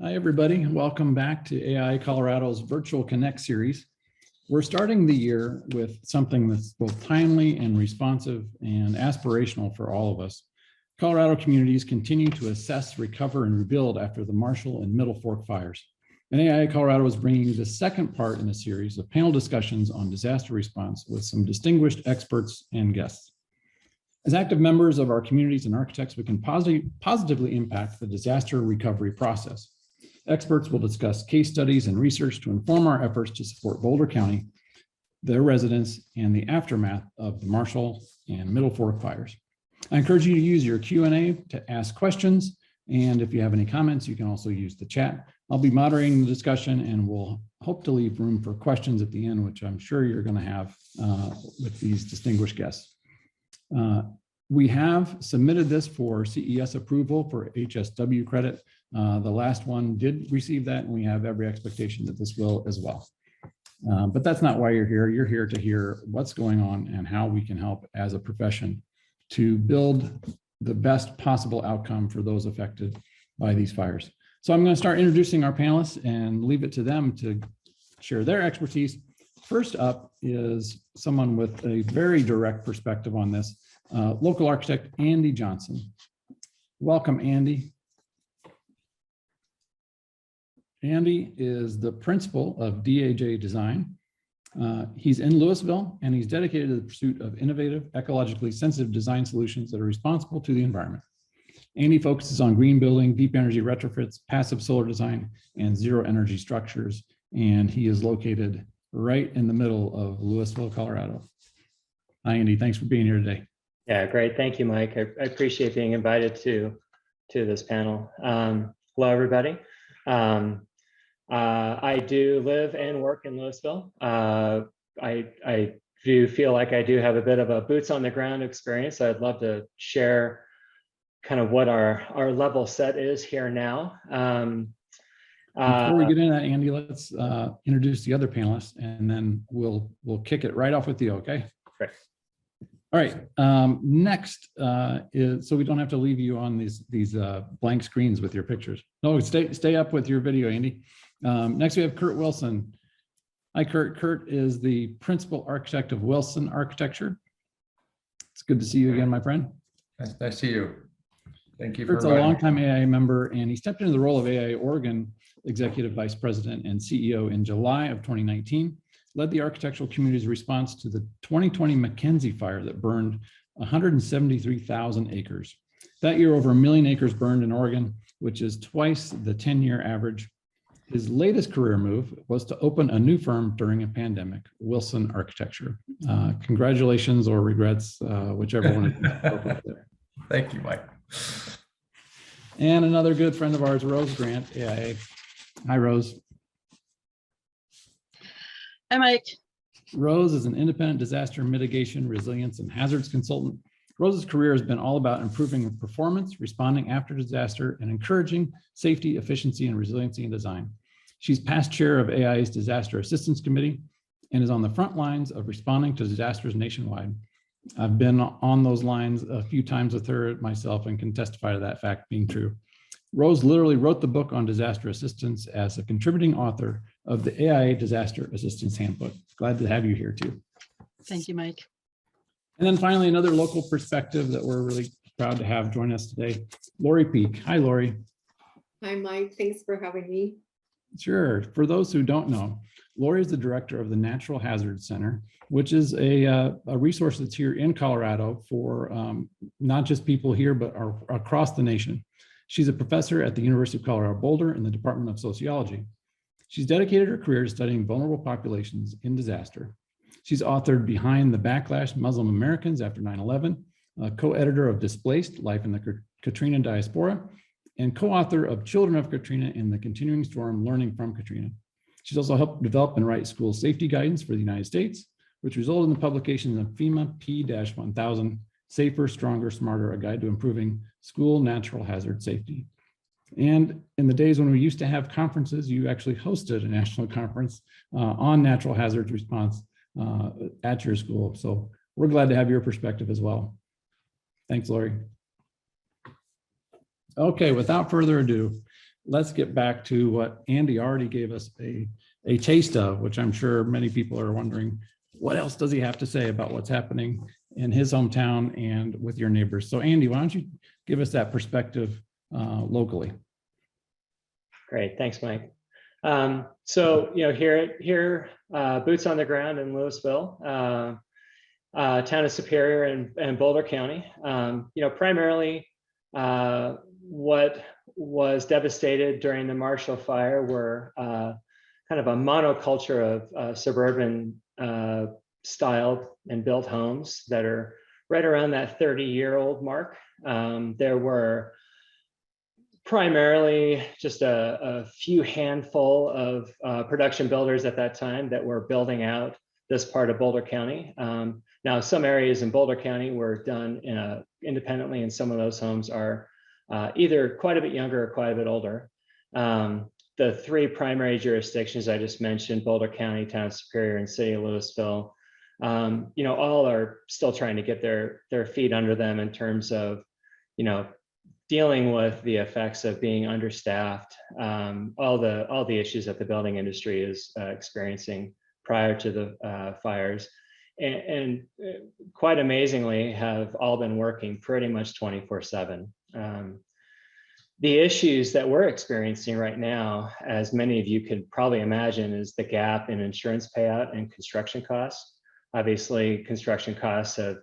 Hi, everybody. Welcome back to AIA Colorado's Virtual Connect series. We're starting the year with something that's both timely and responsive and aspirational for all of us. Colorado communities continue to assess, recover, and rebuild after the Marshall and Middle Fork fires. And AIA Colorado is bringing the second part in a series of panel discussions on disaster response with some distinguished experts and guests. As active members of our communities and architects, we can positively impact the disaster recovery process. Experts will discuss case studies and research to inform our efforts to support Boulder County, their residents, and the aftermath of the Marshall and Middle Fork fires. I encourage you to use your Q&A to ask questions, and if you have any comments, you can also use the chat. I'll be moderating the discussion, and we'll hope to leave room for questions at the end, which I'm sure you're going to have with these distinguished guests. We have submitted this for CES approval for HSW credit. The last one did receive that, and we have every expectation that this will as well. But that's not why you're here. You're here to hear what's going on and how we can help as a profession to build the best possible outcome for those affected by these fires. So I'm going to start introducing our panelists and leave it to them to share their expertise. First up is someone with a very direct perspective on this, local architect Andy Johnson. Welcome, Andy. Andy is the principal of DAJ Design. He's in Louisville, and he's dedicated to the pursuit of innovative, ecologically sensitive design solutions that are responsible to the environment. Andy focuses on green building, deep energy retrofits, passive solar design, and zero energy structures. And he is located right in the middle of Louisville, Colorado. Hi, Andy. Thanks for being here today. Yeah, great. Thank you, Mike. I appreciate being invited to this panel. Hello, everybody. I do live and work in Louisville. I do feel like I do have a bit of a boots on the ground experience. I'd love to share kind of what our level set is here now. Before we get into that, Andy, let's introduce the other panelists, and then we'll kick it right off with you, okay? Great. All right, next is, so we don't have to leave you on these blank screens with your pictures. No, stay up with your video, Andy. Next we have Curt Wilson. Hi, Curt. Curt is the principal architect of Wilson Architecture. It's good to see you again, my friend. Nice to see you. Thank you. Curt's a longtime AIA member, and he stepped into the role of AIA Oregon Executive Vice President and CEO in July of 2019. Led the architectural community's response to the 2020 Mackenzie fire that burned 173,000 acres. That year, over 1 million acres burned in Oregon, which is twice the 10-year average. His latest career move was to open a new firm during a pandemic, Wilson Architecture. Congratulations or regrets, whichever one is there. Thank you, Mike. And another good friend of ours, Rose Grant, AIA. Hi, Rose. Hi, Mike. Rose is an independent disaster mitigation, resilience, and hazards consultant. Rose's career has been all about improving performance, responding after disaster, and encouraging safety, efficiency, and resiliency in design. She's past chair of AIA's Disaster Assistance Committee and is on the front lines of responding to disasters nationwide. I've been on those lines a few times with her myself and can testify to that fact being true. Rose literally wrote the book on disaster assistance as a contributing author of the AIA Disaster Assistance Handbook. Glad to have you here too. Thank you, Mike. And then finally, another local perspective that we're really proud to have join us today, Lori Peak. Hi, Lori. Hi, Mike. Thanks for having me. Sure. For those who don't know, Lori is the director of the Natural Hazards Center, which is a resource that's here in Colorado for not just people here, but across the nation. She's a professor at the University of Colorado Boulder in the Department of Sociology. She's dedicated her career to studying vulnerable populations in disaster. She's authored Behind the Backlash, Muslim Americans After 9/11, co-editor of Displaced, Life in the Katrina Diaspora, and co-author of Children of Katrina and the Continuing Storm, Learning from Katrina. She's also helped develop and write school safety guidance for the United States, which resulted in the publication of FEMA P-1000, Safer, Stronger, Smarter, a guide to improving school natural hazard safety. And in the days when we used to have conferences, you actually hosted a national conference on natural hazards response at your school. So we're glad to have your perspective as well. Thanks, Lori. Okay, without further ado, let's get back to what Andy already gave us a taste of, which I'm sure many people are wondering, what else does he have to say about what's happening in his hometown and with your neighbors? So Andy, why don't you give us that perspective locally? Great, thanks, Mike. So, here, boots on the ground in Louisville, town of Superior and Boulder County. Primarily what was devastated during the Marshall Fire were kind of a monoculture of suburban style and built homes that are right around that 30-year-old mark. There were primarily just a few handful of production builders at that time that were building out this part of Boulder County. Now, some areas in Boulder County were done independently, and some of those homes are either quite a bit younger or quite a bit older. The three primary jurisdictions I just mentioned, Boulder County, Town of Superior, and City of Louisville, all are still trying to get their feet under them in terms of, dealing with the effects of being understaffed, all the issues that the building industry is experiencing prior to the fires, and quite amazingly have all been working pretty much 24/7. The issues that we're experiencing right now, as many of you could probably imagine, is the gap in insurance payout and construction costs. Obviously, construction costs have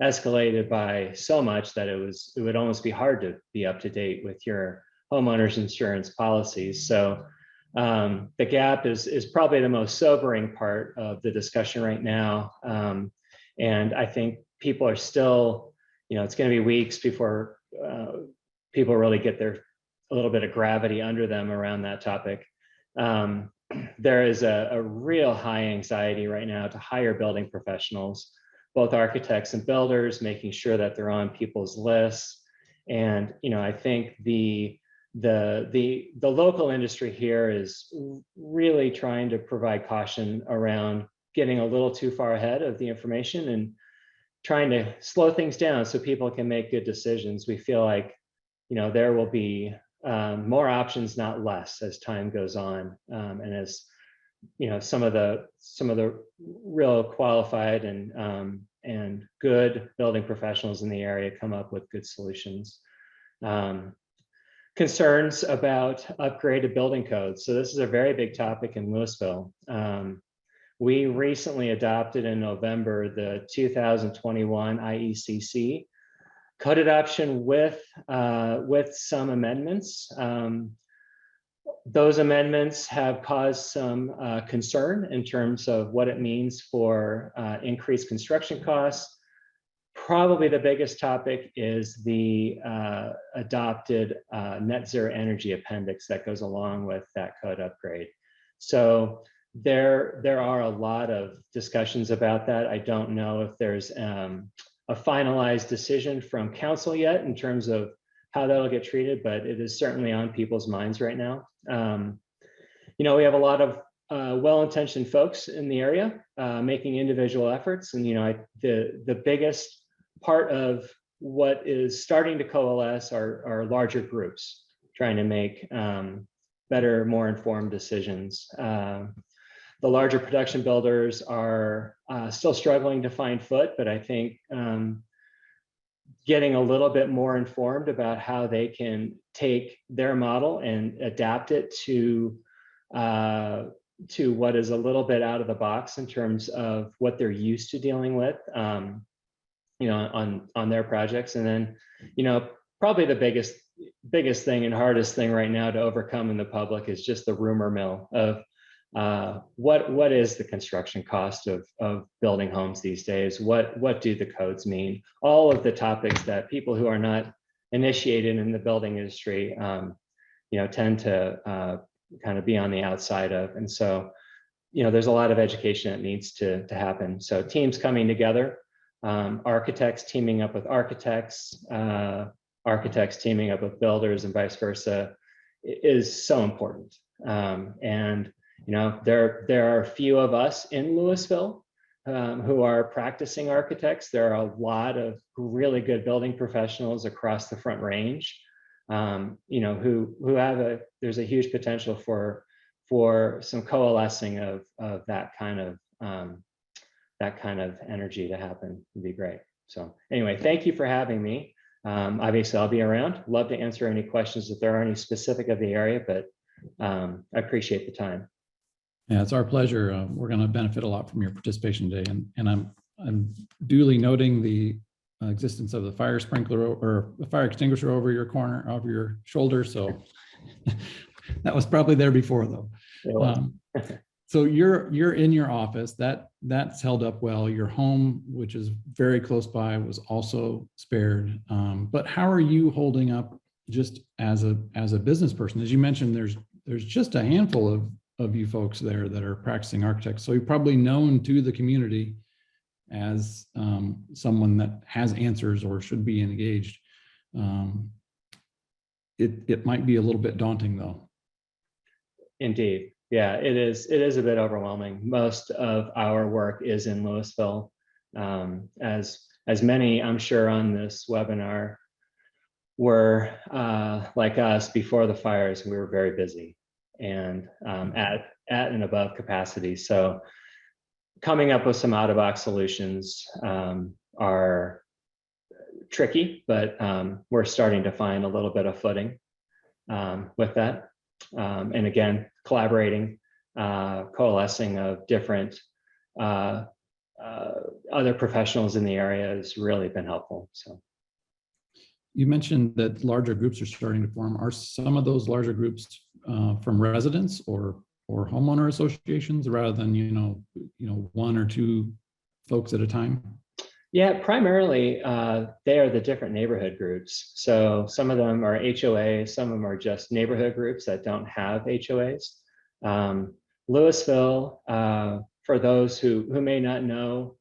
escalated by so much that it would almost be hard to be up to date with your homeowner's insurance policies. So the gap is probably the most sobering part of the discussion right now. And I think people are still, it's going to be weeks before people really get a little bit of gravity under them around that topic. There is a real high anxiety right now to hire building professionals, both architects and builders, making sure that they're on people's lists. And I think the local industry here is really trying to provide caution around getting a little too far ahead of the information and trying to slow things down so people can make good decisions. We feel like there will be more options, not less, as time goes on, and as some of the real qualified and good building professionals in the area come up with good solutions. Concerns about upgraded building codes. So this is a very big topic in Louisville. We recently adopted in November the 2021 IECC code adoption with some amendments. Those amendments have caused some concern in terms of what it means for increased construction costs. Probably the biggest topic is the adopted net zero energy appendix that goes along with that code upgrade. So there are a lot of discussions about that. I don't know if there's a finalized decision from council yet in terms of how that'll get treated, but it is certainly on people's minds right now. We have a lot of well-intentioned folks in the area making individual efforts, and the biggest part of what is starting to coalesce are larger groups trying to make better, more informed decisions. The larger production builders are still struggling to find foot, but I think getting a little bit more informed about how they can take their model and adapt it to what is a little bit out of the box in terms of what they're used to dealing with, on their projects. And then, probably the biggest thing and hardest thing right now to overcome in the public is just the rumor mill of what is the construction cost of building homes these days? What do the codes mean? All of the topics that people who are not initiated in the building industry, tend to kind of be on the outside of. And so, there's a lot of education that needs to happen. So teams coming together, architects teaming up with architects, architects teaming up with builders, and vice versa, is so important. And there are a few of us in Louisville who are practicing architects. There are a lot of really good building professionals across the Front Range. who have there's a huge potential for some coalescing of that kind of energy to happen would be great. So anyway, thank you for having me. Obviously, I'll be around. Love to answer any questions if there are any specific of the area, but I appreciate the time. Yeah, it's our pleasure. We're going to benefit a lot from your participation today, and I'm duly noting the existence of the fire sprinkler or the fire extinguisher over your shoulder. So that was probably there before, though. So you're in your office. That's held up well. Your home, which is very close by, was also spared. But how are you holding up just as a business person? As you mentioned, there's just a handful of you folks there that are practicing architects. So you're probably known to the community as someone that has answers or should be engaged. It might be a little bit daunting, though. Indeed. Yeah, it is a bit overwhelming. Most of our work is in Louisville. As many, I'm sure, on this webinar were like us before the fires. We were very busy and at and above capacity. So coming up with some out-of-box solutions are tricky, but we're starting to find a little bit of footing with that. And again, collaborating, coalescing of different other professionals in the area has really been helpful. So you mentioned that larger groups are starting to form. Are some of those larger groups from residents or homeowner associations rather than one or two folks at a time? Yeah, primarily they are the different neighborhood groups. So some of them are HOAs, some of them are just neighborhood groups that don't have HOAs. Louisville, for those who may not know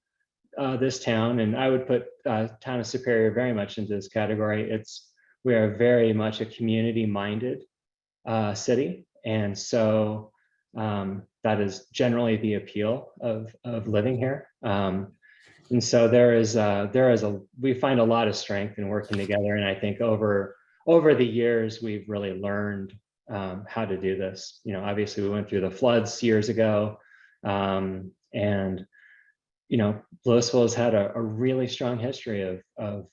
this town, and I would put town of Superior very much into this category. We are very much a community-minded city, and so that is generally the appeal of living here. And so we find a lot of strength in working together. And I think over the years, we've really learned how to do this. Obviously we went through the floods years ago. And, Louisville has had a really strong history of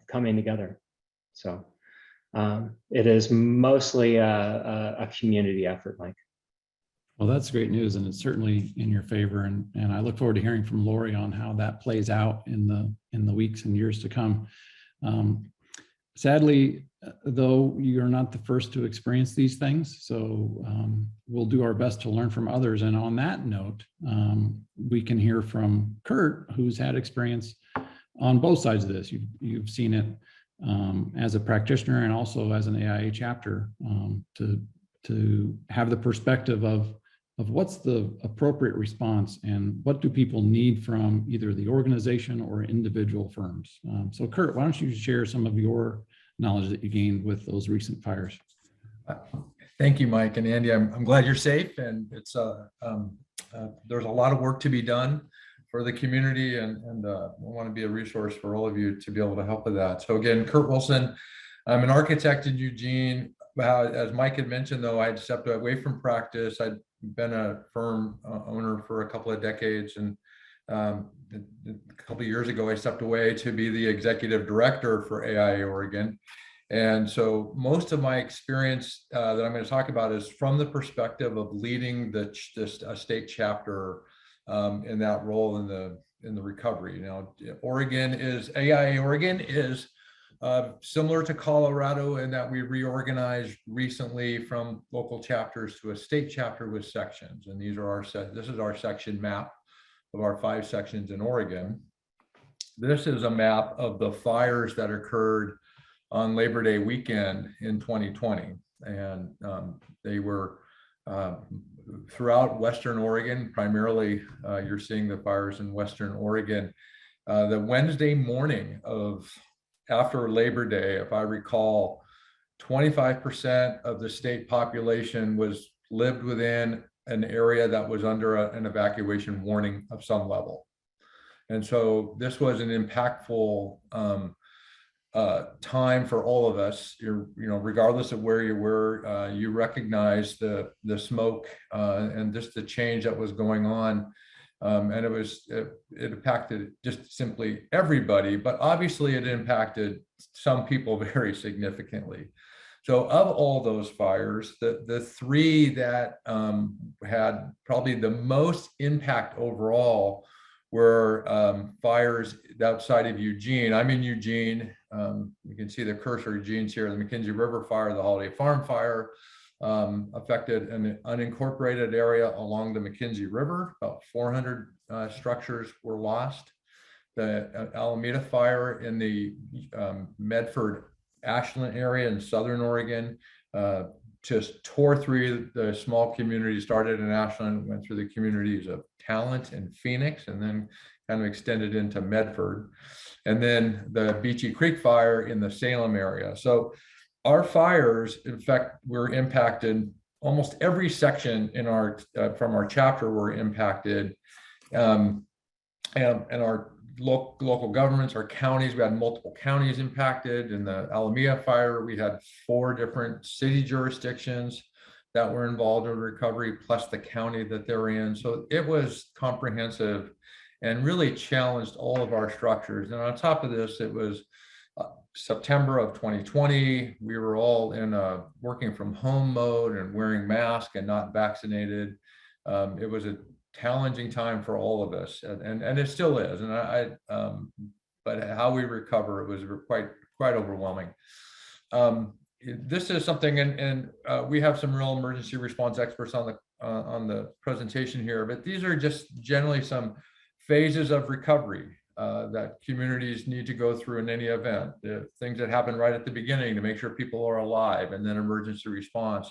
coming together. So it is mostly a community effort, Mike. Well, that's great news, and it's certainly in your favor. And I look forward to hearing from Lori on how that plays out in the weeks and years to come. Sadly, though, you're not the first to experience these things, so we'll do our best to learn from others. And on that note, we can hear from Curt, who's had experience on both sides of this. You've seen it as a practitioner and also as an AIA chapter, to have the perspective of what's the appropriate response and what do people need from either the organization or individual firms. So Curt, why don't you share some of your knowledge that you gained with those recent fires? Thank you, Mike and Andy. I'm glad you're safe, and it's there's a lot of work to be done for the community, and we want to be a resource for all of you to be able to help with that. So again, Curt Wilson, I'm an architect in Eugene. As Mike had mentioned, though, I'd stepped away from practice. I'd been a firm owner for a couple of decades, and a couple of years ago, I stepped away to be the executive director for AIA Oregon. And so most of my experience that I'm going to talk about is from the perspective of leading the state chapter in that role in the recovery. Now, AIA Oregon is similar to Colorado in that we reorganized recently from local chapters to a state chapter with sections. And this is our section map of our 5 sections in Oregon. This is a map of the fires that occurred on Labor Day weekend in 2020. And they were throughout Western Oregon. Primarily, you're seeing the fires in Western Oregon. The Wednesday morning after Labor Day, if I recall, 25% of the state population lived within an area that was under an evacuation warning of some level. And so this was an impactful time for all of us. Regardless of where you were, you recognize the smoke and just the change that was going on. And it impacted just simply everybody, but obviously it impacted some people very significantly. So of all those fires, the three that had probably the most impact overall were fires outside of Eugene. I'm in Eugene. You can see the cursor Eugene's here, the McKenzie River fire, the Holiday Farm fire, affected an unincorporated area along the McKenzie River. About 400 structures were lost. The Alameda fire in the Medford Ashland area in Southern Oregon just tore through the small community, started in Ashland, went through the communities of Talent and Phoenix, and then kind of extended into Medford. And then the Beachy Creek fire in the Salem area. So our fires, in fact, were impacted. Almost every section in our from our chapter were impacted, and our local governments, our counties. We had multiple counties impacted. In the Alameda fire, we had 4 different city jurisdictions that were involved in recovery, plus the county that they're in. So it was comprehensive and really challenged all of our structures. And on top of this, it was September of 2020. We were all in a working from home mode and wearing masks and not vaccinated. It was a challenging time for all of us, and it still is. And but how we recover, it was quite overwhelming. This is something, and we have some real emergency response experts on the presentation here, but these are just generally some phases of recovery that communities need to go through in any event. The things that happen right at the beginning to make sure people are alive, and then emergency response,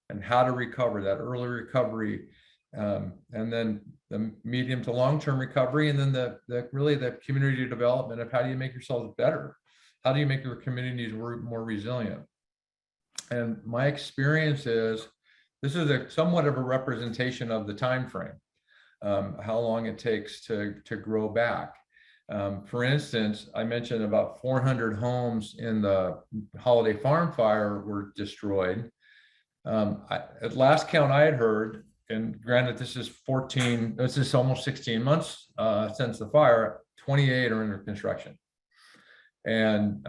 and how to recover, that early recovery, and then the medium to long-term recovery, and then really the community development of how do you make yourselves better? How do you make your communities more resilient? And my experience is this is somewhat of a representation of the time frame, how long it takes to grow back. For instance, I mentioned about 400 homes in the Holiday Farm fire were destroyed. At last count I had heard, and granted, this is almost 16 months since the fire, 28 are under construction. And,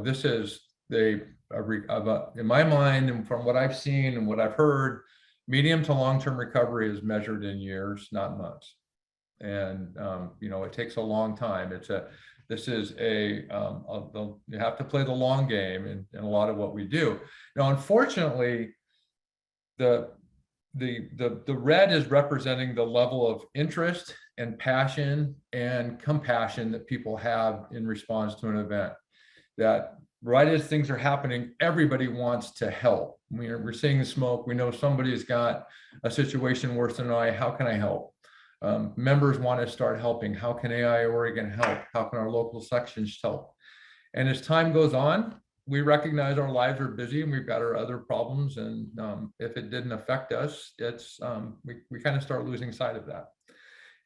this is in my mind, and from what I've seen and what I've heard, medium to long-term recovery is measured in years, not months. And, it takes a long time. You have to play the long game in a lot of what we do. Now, unfortunately, the red is representing the level of interest and passion and compassion that people have in response to an event. That right as things are happening, everybody wants to help. We're seeing the smoke. We know somebody's got a situation worse than I. How can I help? Members want to start helping. How can AIA Oregon help? How can our local sections help? And as time goes on, we recognize our lives are busy and we've got our other problems. And if it didn't affect us, it's we kind of start losing sight of that.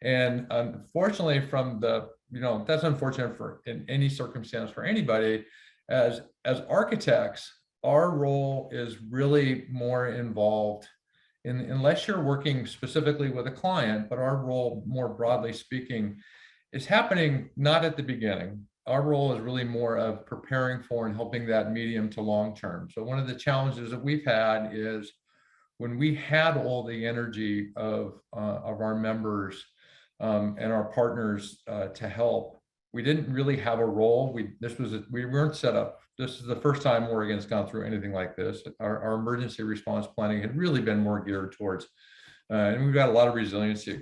And unfortunately, that's unfortunate in any circumstance for anybody. As architects, our role is really more involved unless you're working specifically with a client, but our role, more broadly speaking, is happening not at the beginning. Our role is really more of preparing for and helping that medium to long term. So one of the challenges that we've had is when we had all the energy of our members and our partners to help, we didn't really have a role. We weren't set up. This is the first time Oregon's gone through anything like this. Our emergency response planning had really been more geared towards, and we've got a lot of resiliency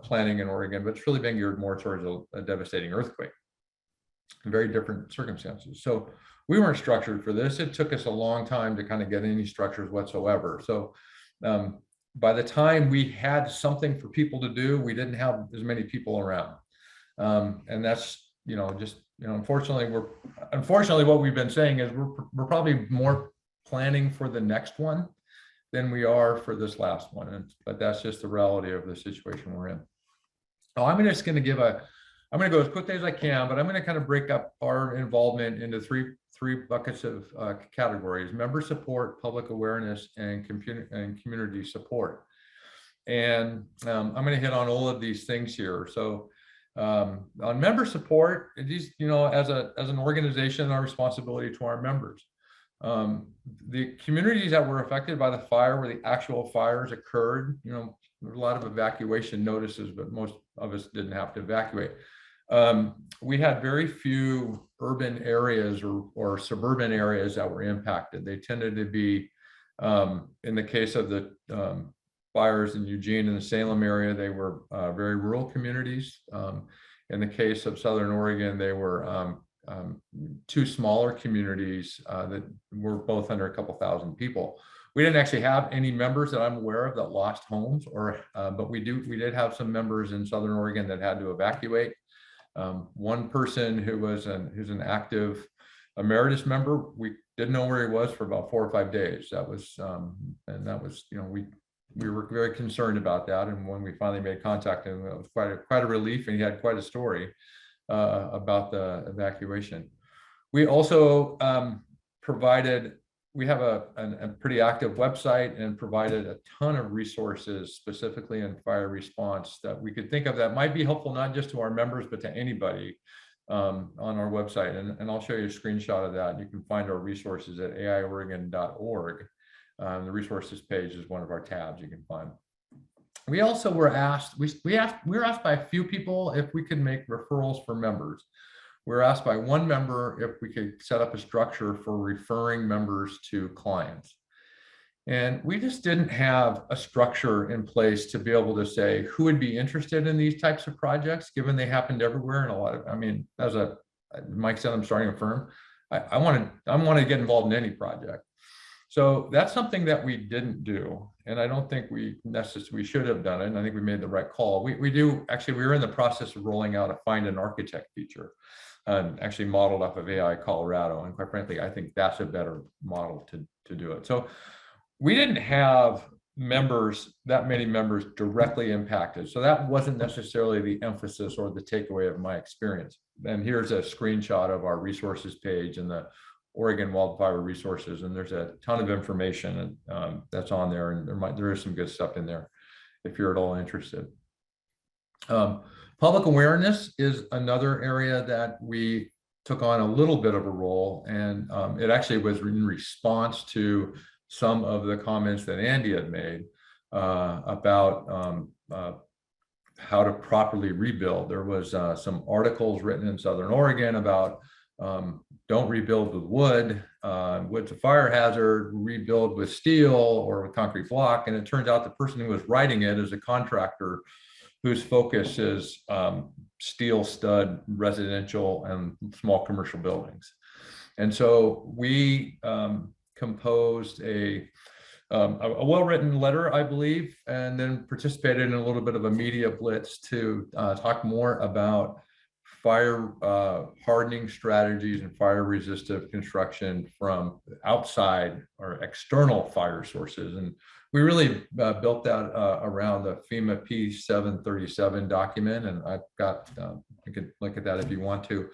planning in Oregon, but it's really been geared more towards a devastating earthquake. Very different circumstances. So we weren't structured for this. It took us a long time to kind of get any structures whatsoever. So by the time we had something for people to do, we didn't have as many people around. And that's, unfortunately, what we've been saying is we're probably more planning for the next one than we are for this last one. But that's just the reality of the situation we're in. Now, I'm just going to give a I'm going to go as quickly as I can, but I'm going to kind of break up our involvement into three buckets of categories: member support, public awareness, and community support. And I'm going to hit on all of these things here. So on member support, these, as an organization, our responsibility to our members. The communities that were affected by the fire, where the actual fires occurred, there were a lot of evacuation notices, but most of us didn't have to evacuate. We had very few urban areas or suburban areas that were impacted. They tended to be, in the case of the fires in Eugene and the Salem area, they were very rural communities. In the case of Southern Oregon, they were two smaller communities that were both under a couple thousand people. We didn't actually have any members that I'm aware of that lost homes, but we did have some members in Southern Oregon that had to evacuate. One person who's an active emeritus member, we didn't know where he was for about 4 or 5 days. That was we were very concerned about that, and when we finally made contact with him, it was quite a relief, and he had quite a story about the evacuation. We also we have a pretty active website and provided a ton of resources specifically in fire response that we could think of that might be helpful not just to our members, but to anybody on our website. And I'll show you a screenshot of that. You can find our resources at aiaoregon.org. The resources page is one of our tabs you can find. We also were asked, we were asked by a few people if we could make referrals for members. We were asked by one member if we could set up a structure for referring members to clients. And we just didn't have a structure in place to be able to say who would be interested in these types of projects, given they happened everywhere. And as Mike said, I'm starting a firm. I want to get involved in any project. So that's something that we didn't do. And I don't think we should have done it. And I think we made the right call. We were in the process of rolling out a find an architect feature, actually modeled off of AIA Colorado. And quite frankly, I think that's a better model to do it. So we didn't have that many members directly impacted. So that wasn't necessarily the emphasis or the takeaway of my experience. And here's a screenshot of our resources page and the Oregon Wildfire Resources, and there's a ton of information that's on there, and there is some good stuff in there if you're at all interested. Public awareness is another area that we took on a little bit of a role, and it actually was in response to some of the comments that Andy had made about how to properly rebuild. There was some articles written in Southern Oregon about don't rebuild with wood. Wood's a fire hazard. Rebuild with steel or with concrete block. And it turns out the person who was writing it is a contractor whose focus is steel stud residential and small commercial buildings. And so we composed a well-written letter, I believe, and then participated in a little bit of a media blitz to talk more about fire hardening strategies and fire resistive construction from outside or external fire sources. And we really built that around the FEMA P737 document. And I've got, you can look at that if you want to.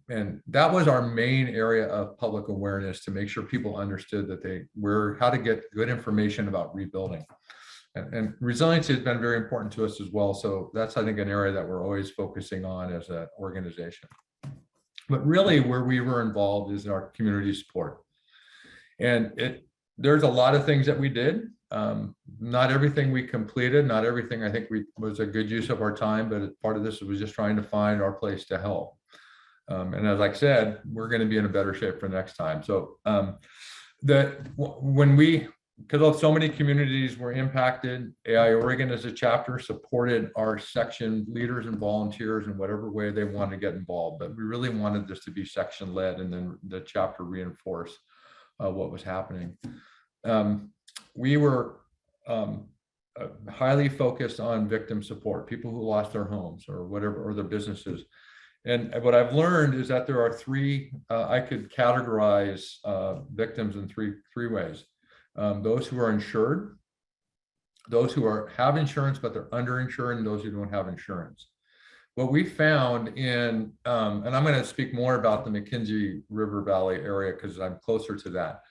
And that was our main area of public awareness, to make sure people understood that how to get good information about rebuilding. And resiliency has been very important to us as well. So that's, I think, an area that we're always focusing on as an organization. But really where we were involved is in our community support. And there's a lot of things that we did. Not everything we completed, not everything I think was a good use of our time, but part of this was just trying to find our place to help. And as I said, we're going to be in a better shape for next time. So because so many communities were impacted, AIA Oregon as a chapter supported our section leaders and volunteers in whatever way they wanted to get involved. But we really wanted this to be section led, and then the chapter reinforce what was happening. We were highly focused on victim support, people who lost their homes or whatever, or their businesses. And what I've learned is that there are I could categorize victims in three ways. Those who are insured, those who have insurance but they're underinsured, and those who don't have insurance. what we found in, and I'm going to speak more about the McKenzie River Valley area because I'm closer to that.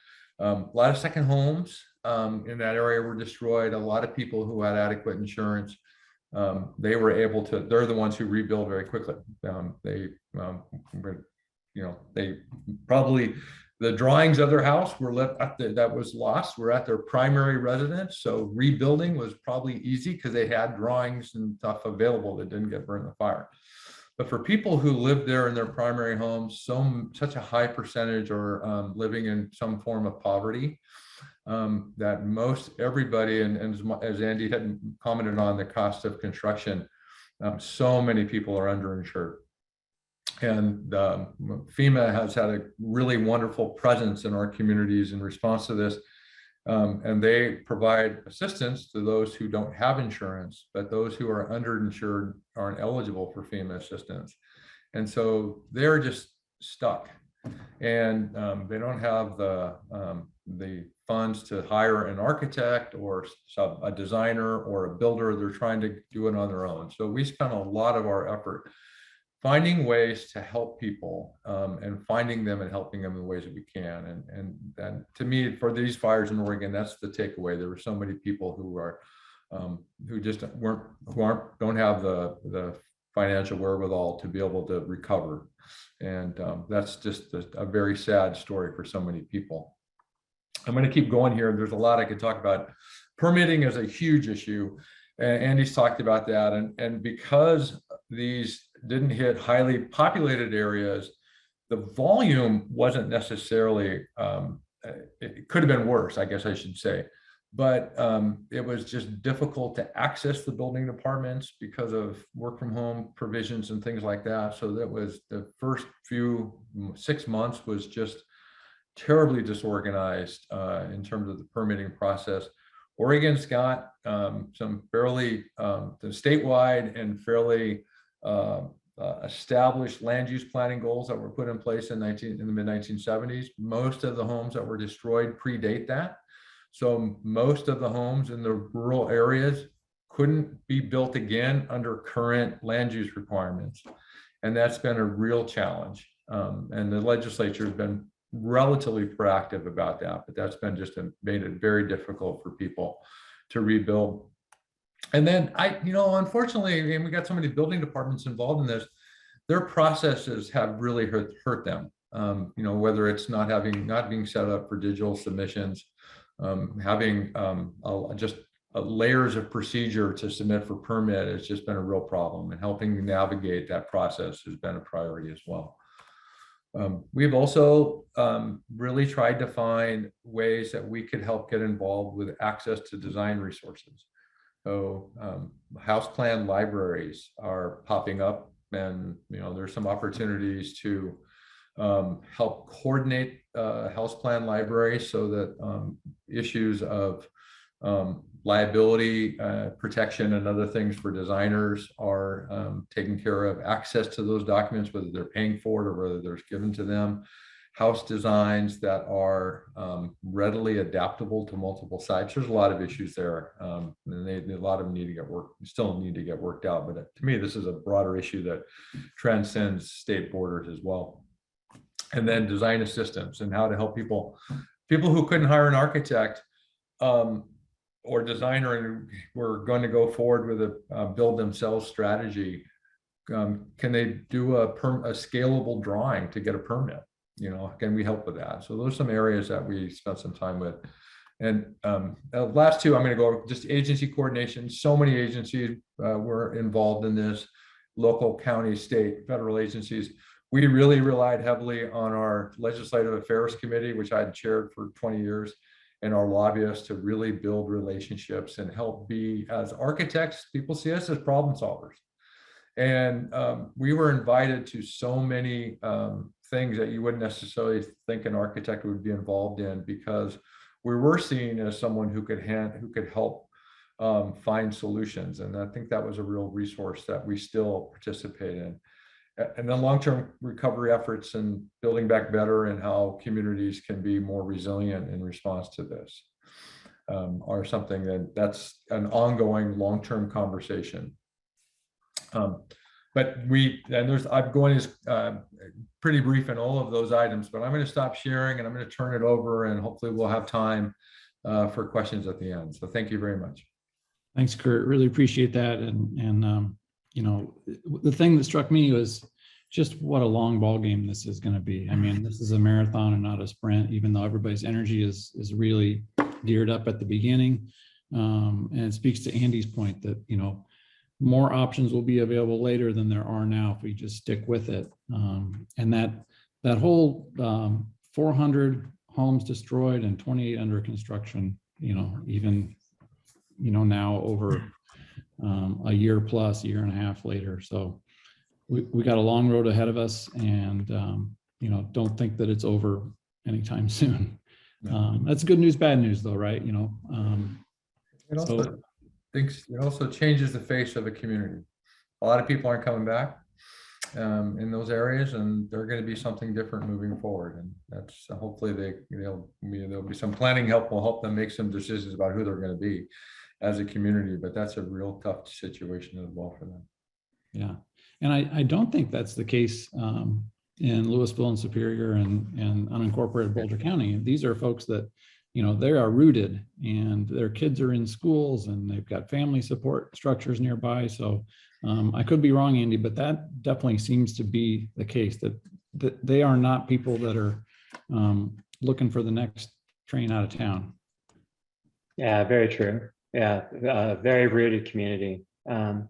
A lot of second homes in that area were destroyed. A lot of people who had adequate insurance, they were able to, they're the ones who rebuild very quickly. They probably, the drawings of their house were left at that was lost, were at their primary residence. So rebuilding was probably easy because they had drawings and stuff available that didn't get burned in the fire. But for people who lived there in their primary homes, such a high percentage are living in some form of poverty, that most everybody, and as Andy had commented on the cost of construction, so many people are underinsured. And FEMA has had a really wonderful presence in our communities in response to this. And they provide assistance to those who don't have insurance, but those who are underinsured aren't eligible for FEMA assistance. And so they're just stuck. And they don't have the funds to hire an architect or a designer or a builder. They're trying to do it on their own. So we spent a lot of our effort finding ways to help people, and finding them and helping them in the ways that we can. And to me, for these fires in Oregon, that's the takeaway. There were so many people who are who just don't have the financial wherewithal to be able to recover. And that's just a very sad story for so many people. I'm going to keep going here. There's a lot I could talk about. Permitting is a huge issue. Andy's talked about that. And because these didn't hit highly populated areas, the volume wasn't necessarily, it could have been worse, I guess I should say. But it was just difficult to access the building departments because of work from home provisions and things like that. So that was the first 6 months was just terribly disorganized in terms of the permitting process. Oregon's got some fairly statewide and fairly established land use planning goals that were put in place in the mid 1970s. Most of the homes that were destroyed predate that. So most of the homes in the rural areas couldn't be built again under current land use requirements. And that's been a real challenge. And the legislature has been relatively proactive about that, but that's been just made it very difficult for people to rebuild. And then unfortunately, and we got so many building departments involved in this, their processes have really hurt them. Whether it's not being set up for digital submissions, having just layers of procedure to submit for permit has just been a real problem, and helping navigate that process has been a priority as well. We've also really tried to find ways that we could help get involved with access to design resources. So house plan libraries are popping up, and there's some opportunities to help coordinate house plan libraries so that issues of liability protection and other things for designers are taken care of. Access to those documents, whether they're paying for it or whether they're given to them. House designs that are readily adaptable to multiple sites. There's a lot of issues there, and a lot of them still need to get worked out. But to me, this is a broader issue that transcends state borders as well. And then design assistance and how to help people who couldn't hire an architect or designer and were going to go forward with a build themselves strategy. Can they do a scalable drawing to get a permit? Can we help with that? So those are some areas that we spent some time with. And last two, I'm going to go just agency coordination. So many agencies were involved in this: local, county, state, federal agencies. We really relied heavily on our legislative affairs committee, which I had chaired for 20 years, and our lobbyists to really build relationships and help be, as architects, people see us as problem solvers. And we were invited to so many things that you wouldn't necessarily think an architect would be involved in, because we were seen as someone who could help find solutions. And I think that was a real resource that we still participate in. And then long-term recovery efforts and building back better, and how communities can be more resilient in response to this are something that's an ongoing long-term conversation. but I'm going to pretty brief in all of those items, but I'm going to stop sharing and I'm going to turn it over, and hopefully we'll have time for questions at the end. So thank you very much. Thanks, Curt. Really appreciate that. And you know, the thing that struck me was just what a long ball game this is going to be. I mean, this is a marathon and not a sprint, even though everybody's energy is really geared up at the beginning. And it speaks to Andy's point that, you know, more options will be available later than there are now if we just stick with it. And that whole 400 homes destroyed and 28 under construction, you know, even, you know, now over a year plus, year and a half later. So we got a long road ahead of us, and you know, don't think that it's over anytime soon. That's good news, bad news though, right? You know, it also changes the face of a community. A lot of people aren't coming back in those areas, and they're going to be something different moving forward. And that's hopefully there'll be some planning help will help them make some decisions about who they're going to be as a community. But that's a real tough situation as well for them. Yeah. And I don't think that's the case in Louisville and Superior and unincorporated Boulder County. These are folks that, you know, they are rooted and their kids are in schools and they've got family support structures nearby. So I could be wrong, Andy, but that definitely seems to be the case, that they are not people that are looking for the next train out of town. Yeah, very true. Yeah, very rooted community.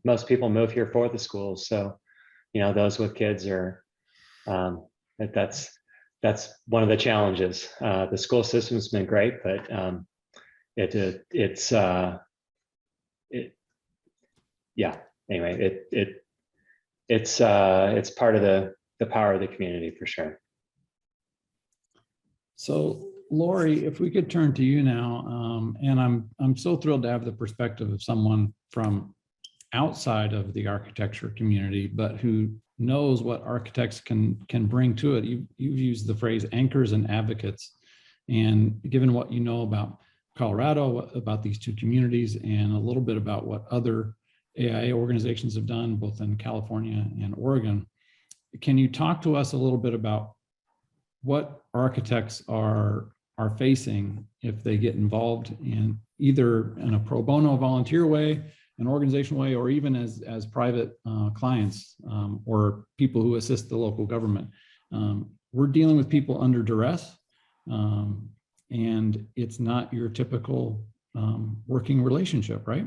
Most people move here for the schools, so you know, those with kids are that's one of the challenges. The school system's been great, but it's part of the power of the community for sure. So Lori, if we could turn to you now, and I'm so thrilled to have the perspective of someone from outside of the architecture community, but who knows what architects can bring to it. You've used the phrase anchors and advocates, and given what you know about Colorado, about these two communities, and a little bit about what other AIA organizations have done both in California and Oregon, can you talk to us a little bit about what architects are facing if they get involved in either in a pro bono volunteer way, an organizational way, or even as private clients or people who assist the local government? We're dealing with people under duress, and it's not your typical working relationship, right?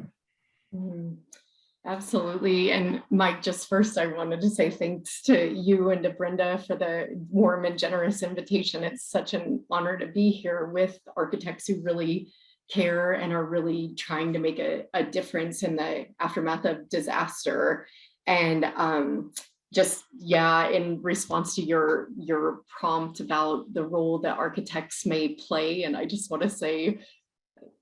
Absolutely. And Mike, just first, I wanted to say thanks to you and to Brenda for the warm and generous invitation. It's such an honor to be here with architects who really care and are really trying to make a difference in the aftermath of disaster. And in response to your prompt about the role that architects may play, and I just want to say,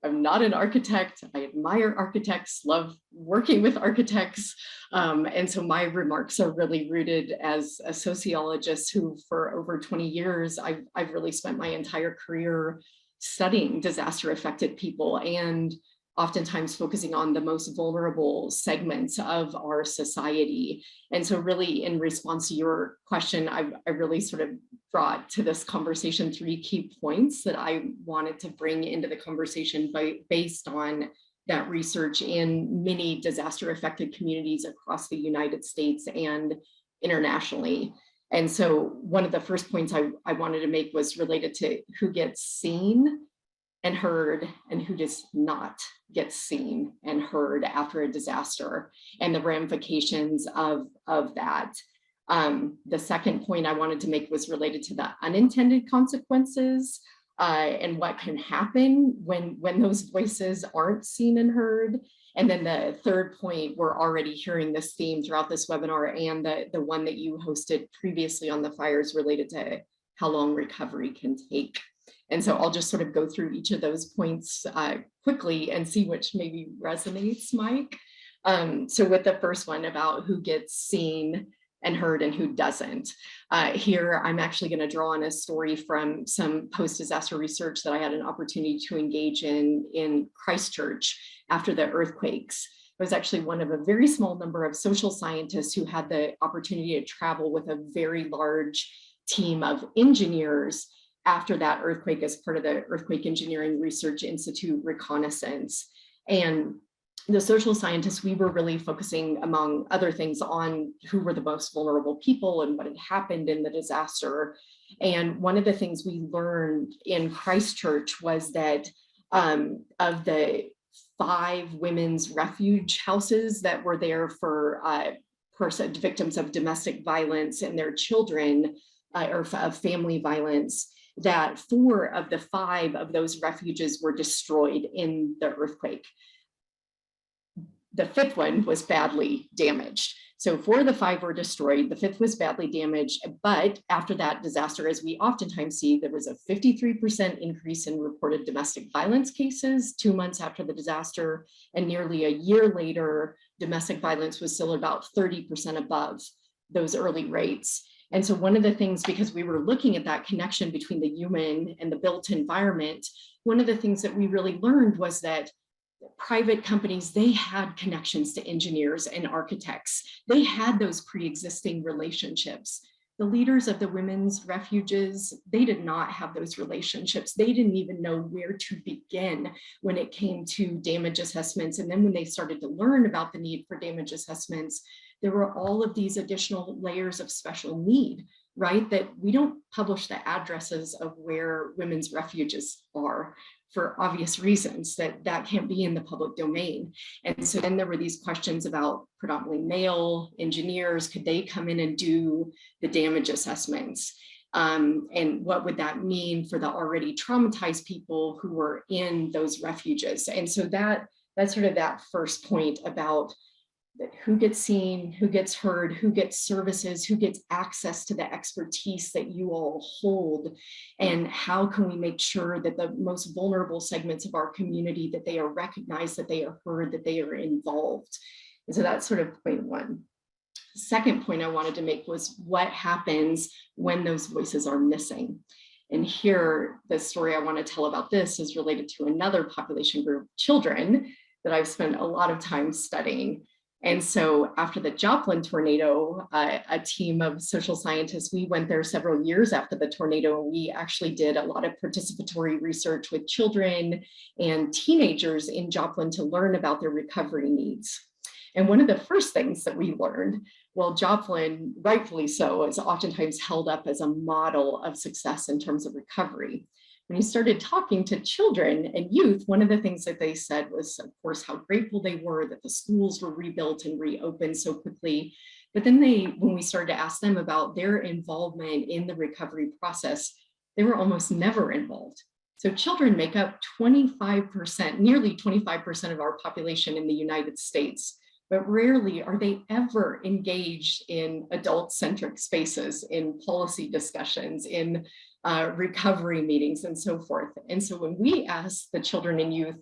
I'm not an architect. I admire architects, love working with architects. And so my remarks are really rooted as a sociologist who for over 20 years, I've really spent my entire career studying disaster affected people and oftentimes focusing on the most vulnerable segments of our society. And so really in response to your question, I really sort of brought to this conversation 3 key points that I wanted to bring into the conversation based on that research in many disaster affected communities across the United States and internationally. And so one of the first points I wanted to make was related to who gets seen and heard and who does not get seen and heard after a disaster and the ramifications of that. The second point I wanted to make was related to the unintended consequences and what can happen when those voices aren't seen and heard. And then the third point, we're already hearing this theme throughout this webinar and the one that you hosted previously on the fires related to how long recovery can take. And so I'll just sort of go through each of those points quickly and see which maybe resonates, Mike. So with the first one about who gets seen and heard and who doesn't. Here, I'm actually going to draw on a story from some post-disaster research that I had an opportunity to engage in Christchurch after the earthquakes. I was actually one of a very small number of social scientists who had the opportunity to travel with a very large team of engineers after that earthquake as part of the Earthquake Engineering Research Institute reconnaissance. And the social scientists, we were really focusing, among other things, on who were the most vulnerable people and what had happened in the disaster. And one of the things we learned in Christchurch was that of the 5 women's refuge houses that were there for victims of domestic violence and their children, or of family violence, that 4 of the 5 of those refuges were destroyed in the earthquake. The 5th one was badly damaged. So 4 of the 5 were destroyed. The 5th was badly damaged. But after that disaster, as we oftentimes see, there was a 53% increase in reported domestic violence cases 2 months after the disaster. And nearly a year later, domestic violence was still about 30% above those early rates. And so one of the things, because we were looking at that connection between the human and the built environment, one of the things that we really learned was that private companies, they had connections to engineers and architects. They had those pre-existing relationships. The leaders of the women's refuges, they did not have those relationships. They didn't even know where to begin when it came to damage assessments. And then when they started to learn about the need for damage assessments, there were all of these additional layers of special need, right? That we don't publish the addresses of where women's refuges are, for obvious reasons, that can't be in the public domain. And so then there were these questions about predominantly male engineers. Could they come in and do the damage assessments? And what would that mean for the already traumatized people who were in those refuges? And so that's sort of that first point about who gets seen, who gets heard, who gets services, who gets access to the expertise that you all hold, and how can we make sure that the most vulnerable segments of our community, that they are recognized, that they are heard, that they are involved. And so that's sort of point 1. The second point I wanted to make was what happens when those voices are missing. And here, the story I want to tell about this is related to another population group, children, that I've spent a lot of time studying. And so after the Joplin tornado, a team of social scientists, we went there several years after the tornado, and we actually did a lot of participatory research with children and teenagers in Joplin to learn about their recovery needs. And one of the first things that we learned, well, Joplin, rightfully so, is oftentimes held up as a model of success in terms of recovery. When you started talking to children and youth, one of the things that they said was, of course, how grateful they were that the schools were rebuilt and reopened so quickly. But then when we started to ask them about their involvement in the recovery process, they were almost never involved. So children make up 25%, nearly 25% of our population in the United States, but rarely are they ever engaged in adult-centric spaces, in policy discussions, in recovery meetings, and so forth. And so when we asked the children and youth,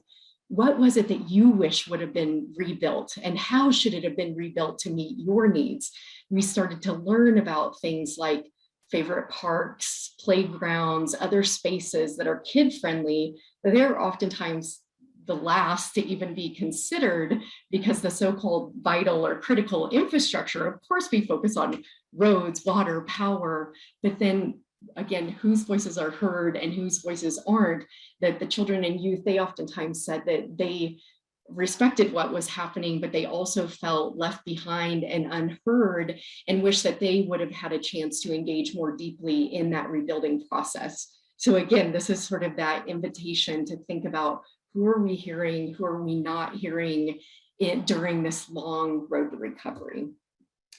what was it that you wish would have been rebuilt, and how should it have been rebuilt to meet your needs? We started to learn about things like favorite parks, playgrounds, other spaces that are kid-friendly, but they're oftentimes the last to even be considered, because the so-called vital or critical infrastructure, of course, we focus on roads, water, power, but then again, whose voices are heard and whose voices aren't, that the children and youth, they oftentimes said that they respected what was happening, but they also felt left behind and unheard, and wish that they would have had a chance to engage more deeply in that rebuilding process. So again, this is sort of that invitation to think about, who are we hearing, who are we not hearing during this long road to recovery?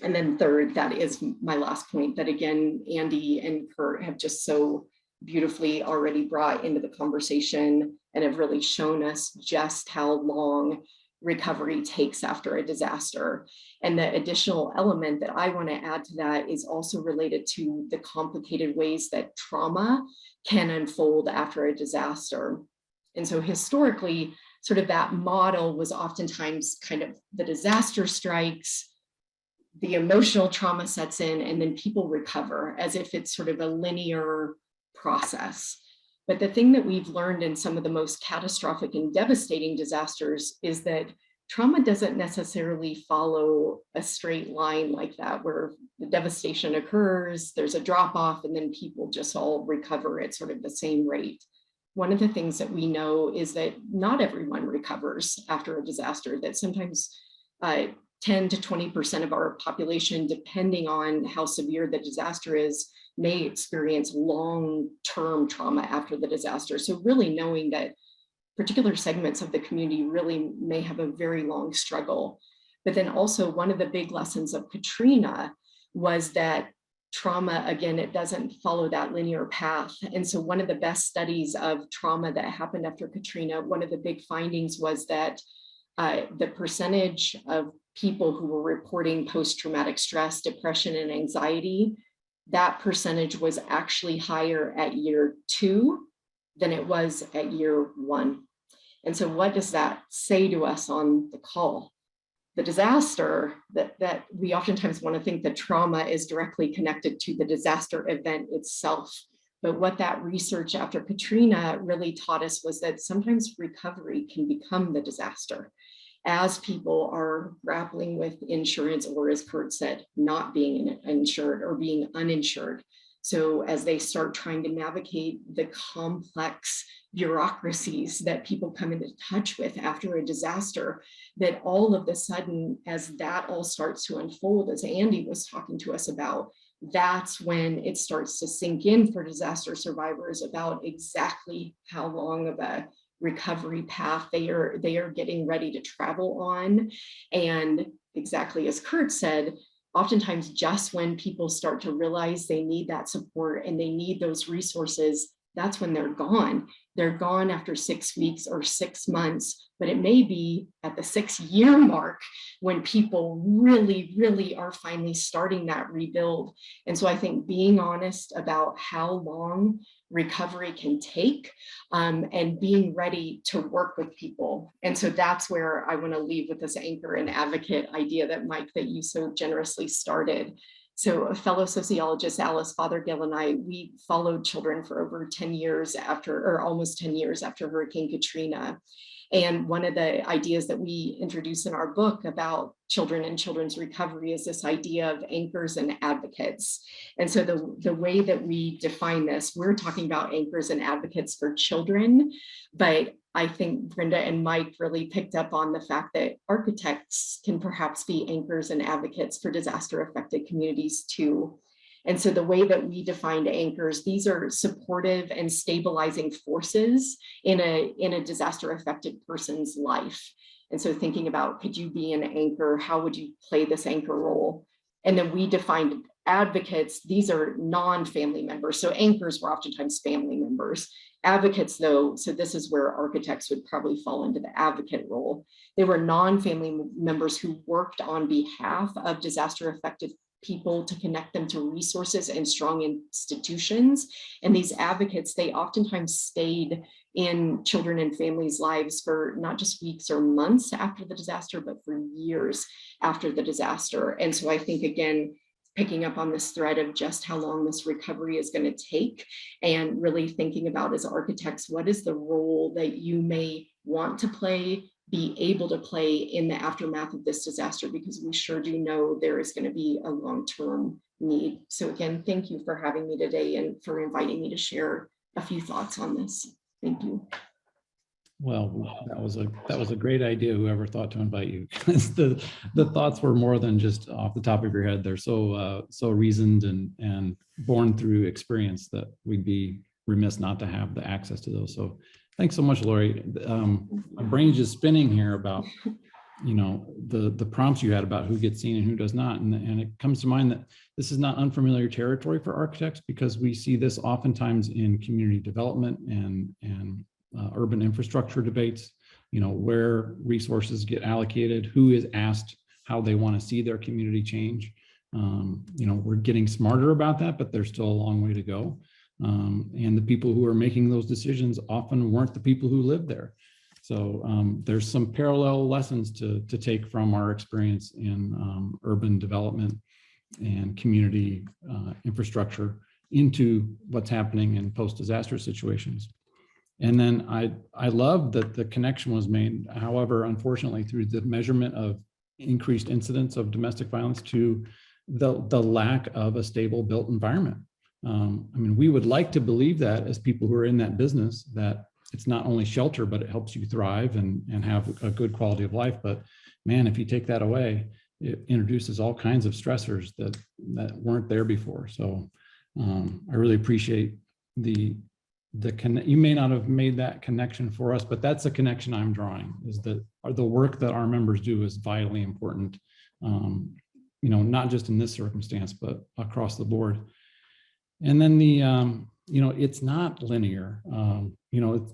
And then third, that is my last point, that again, Andy and Curt have just so beautifully already brought into the conversation and have really shown us just how long recovery takes after a disaster. And the additional element that I want to add to that is also related to the complicated ways that trauma can unfold after a disaster. And so historically, sort of that model was oftentimes kind of the disaster strikes, the emotional trauma sets in, and then people recover as if it's sort of a linear process. But the thing that we've learned in some of the most catastrophic and devastating disasters is that trauma doesn't necessarily follow a straight line like that, where the devastation occurs, there's a drop off, and then people just all recover at sort of the same rate. One of the things that we know is that not everyone recovers after a disaster, that sometimes 10 to 20% of our population, depending on how severe the disaster is, may experience long-term trauma after the disaster. So really knowing that particular segments of the community really may have a very long struggle. But then also one of the big lessons of Katrina was that trauma, again, it doesn't follow that linear path. And so one of the best studies of trauma that happened after Katrina, one of the big findings was that the percentage of people who were reporting post-traumatic stress, depression, and anxiety, that percentage was actually higher at year 2 than it was at year 1. And so what does that say to us on the call? The disaster, that we oftentimes want to think that trauma is directly connected to the disaster event itself. But what that research after Katrina really taught us was that sometimes recovery can become the disaster as people are grappling with insurance, or as Curt said, not being insured or being uninsured. So as they start trying to navigate the complex bureaucracies that people come into touch with after a disaster, that all of a sudden, as that all starts to unfold, as Andy was talking to us about, that's when it starts to sink in for disaster survivors about exactly how long of a recovery path they are getting ready to travel on. And exactly as Curt said, oftentimes just when people start to realize they need that support and they need those resources, that's when they're gone. They're gone after 6 weeks or 6 months, but it may be at the 6-year mark when people really, really are finally starting that rebuild. And so I think being honest about how long recovery can take, and being ready to work with people. And so that's where I want to leave with this anchor and advocate idea that Mike, that you so generously started. So a fellow sociologist, Alice Fothergill, and I, we followed children for over 10 years after, or almost 10 years after Hurricane Katrina. And one of the ideas that we introduce in our book about children and children's recovery is this idea of anchors and advocates. And so the way that we define this, we're talking about anchors and advocates for children, but I think Brenda and Mike really picked up on the fact that architects can perhaps be anchors and advocates for disaster affected communities too. And so the way that we defined anchors, these are supportive and stabilizing forces in a disaster affected person's life. And so thinking about, could you be an anchor? How would you play this anchor role? And then we defined advocates, these are non-family members. So anchors were oftentimes family members. Advocates though, so this is where architects would probably fall into the advocate role. They were non-family members who worked on behalf of disaster affected people to connect them to resources and strong institutions. And these advocates, they oftentimes stayed in children and families' lives for not just weeks or months after the disaster, but for years after the disaster. And so I think, again, picking up on this thread of just how long this recovery is going to take, and really thinking about, as architects, what is the role that you may want to play, be able to play in the aftermath of this disaster, because we sure do know there is going to be a long-term need. So again, thank you for having me today and for inviting me to share a few thoughts on this. Thank you. Well, that was a great idea, whoever thought to invite you. the thoughts were more than just off the top of your head. They're so reasoned and born through experience that we'd be remiss not to have the access to those. So thanks so much, Lori. My brain's just spinning here about, the prompts you had about who gets seen and who does not. And it comes to mind that this is not unfamiliar territory for architects, because we see this oftentimes in community development and urban infrastructure debates, where resources get allocated, who is asked how they want to see their community change. We're getting smarter about that, but there's still a long way to go. And the people who are making those decisions often weren't the people who lived there. So there's some parallel lessons to take from our experience in urban development and community infrastructure into what's happening in post-disaster situations. And then I love that the connection was made. However, unfortunately, through the measurement of increased incidence of domestic violence to the lack of a stable built environment. I mean, we would like to believe that as people who are in that business, that it's not only shelter, but it helps you thrive and have a good quality of life. But man, if you take that away, it introduces all kinds of stressors that weren't there before. So I really appreciate you may not have made that connection for us, but that's the connection I'm drawing, is that the work that our members do is vitally important, not just in this circumstance, but across the board. And then it's not linear.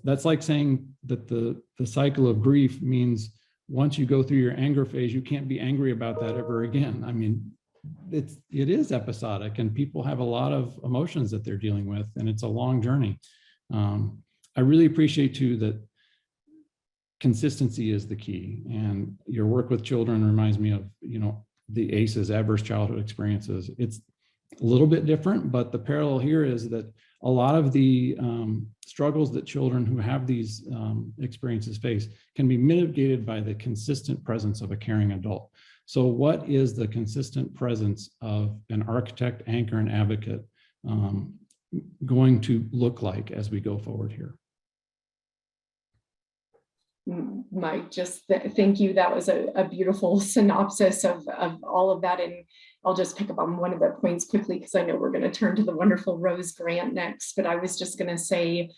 That's like saying that the cycle of grief means once you go through your anger phase, you can't be angry about that ever again. I mean, it is episodic, and people have a lot of emotions that they're dealing with, and it's a long journey. I really appreciate too that consistency is the key, and your work with children reminds me of, the ACEs, adverse childhood experiences. It's a little bit different, but the parallel here is that a lot of the struggles that children who have these experiences face can be mitigated by the consistent presence of a caring adult. So what is the consistent presence of an architect, anchor, and advocate going to look like as we go forward here? Mike, just thank you. That was a beautiful synopsis of all of that. And I'll just pick up on one of the points quickly, because I know we're going to turn to the wonderful Rose grant next. But I was just going to say,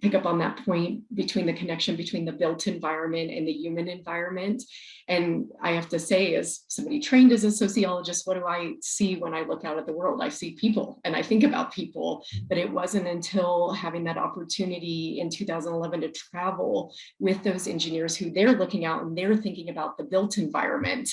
pick up on that point between the connection between the built environment and the human environment. And I have to say, as somebody trained as a sociologist, what do I see when I look out at the world? I see people, and I think about people. But it wasn't until having that opportunity in 2011 to travel with those engineers who they're looking out and they're thinking about the built environment,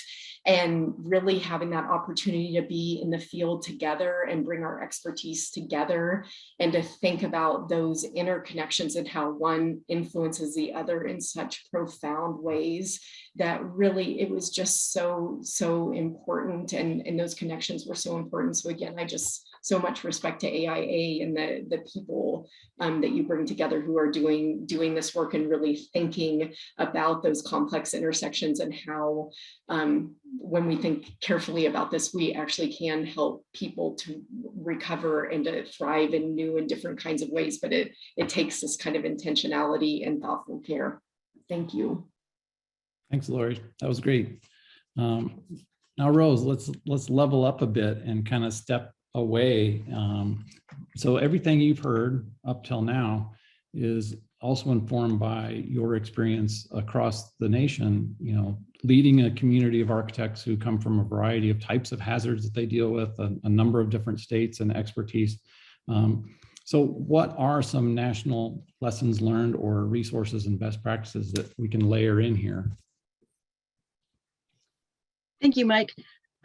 and really having that opportunity to be in the field together and bring our expertise together, and to think about those interconnections and how one influences the other in such profound ways, that really it was just so important, and those connections were so important. So again, I just so much respect to AIA and the people that you bring together who are doing this work and really thinking about those complex intersections, and how when we think carefully about this, we actually can help people to recover and to thrive in new and different kinds of ways. But it takes this kind of intentionality and thoughtful care. Thank you. Thanks, Lori. That was great. Now, Rose, let's level up a bit and kind of step away. So everything you've heard up till now is also informed by your experience across the nation, leading a community of architects who come from a variety of types of hazards that they deal with, a number of different states and expertise. So what are some national lessons learned or resources and best practices that we can layer in here? Thank you, Mike.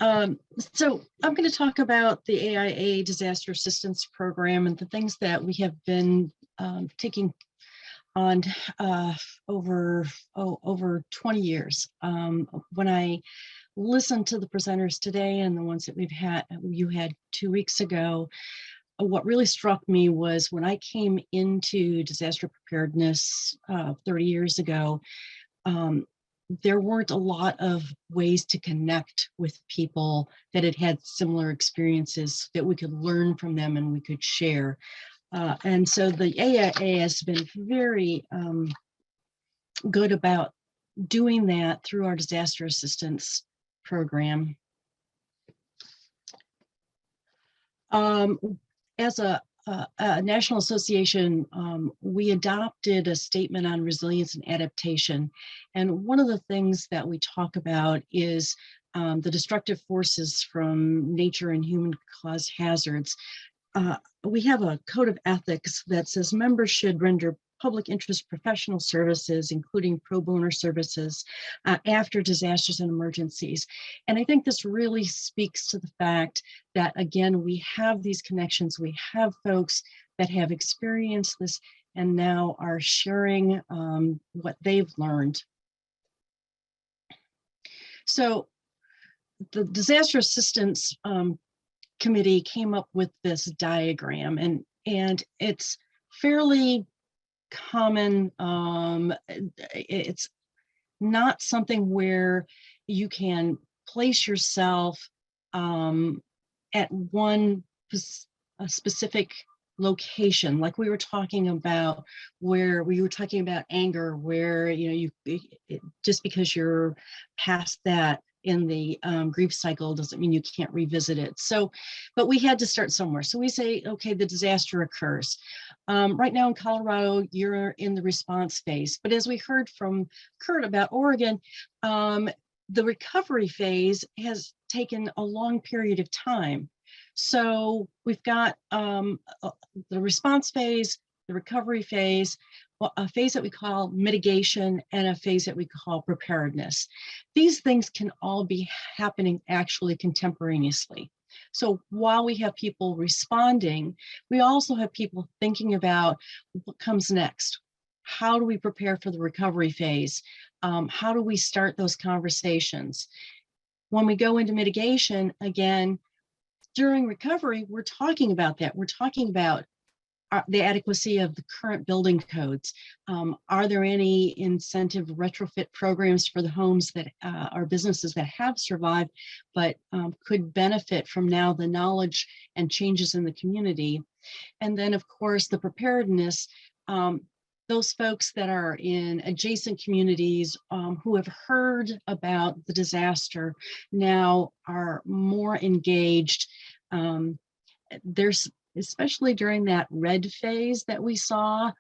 So I'm going to talk about the AIA Disaster Assistance Program and the things that we have been taking on over 20 years. When I listened to the presenters today and the ones that you had 2 weeks ago, what really struck me was when I came into disaster preparedness 30 years ago, there weren't a lot of ways to connect with people that had had similar experiences that we could learn from them and we could share. And so the AIA has been very good about doing that through our disaster assistance program. As a national association, we adopted a statement on resilience and adaptation. And one of the things that we talk about is the destructive forces from nature and human-caused hazards. We have a code of ethics that says members should render public interest professional services, including pro bono services, after disasters and emergencies. And I think this really speaks to the fact that, again, we have these connections, we have folks that have experienced this and now are sharing what they've learned. So the Disaster Assistance Committee came up with this diagram, and it's fairly common. It's not something where you can place yourself at one a specific location, like we were talking about, where we were talking about anger, where just because you're past that in the grief cycle doesn't mean you can't revisit it. So, but we had to start somewhere. So we say, okay, the disaster occurs. Right now in Colorado, you're in the response phase. But as we heard from Curt about Oregon, the recovery phase has taken a long period of time. So we've got the response phase, the recovery phase, a phase that we call mitigation, and a phase that we call preparedness. These things can all be happening actually contemporaneously. So while we have people responding, we also have people thinking about what comes next. How do we prepare for the recovery phase? How do we start those conversations? When we go into mitigation, again, during recovery, we're talking about that. We're talking about the adequacy of the current building codes. Are there any incentive retrofit programs for the homes that are businesses that have survived, but could benefit from now the knowledge and changes in the community? And then, of course, the preparedness. Those folks that are in adjacent communities who have heard about the disaster now are more engaged. There's, especially during that red phase that we saw,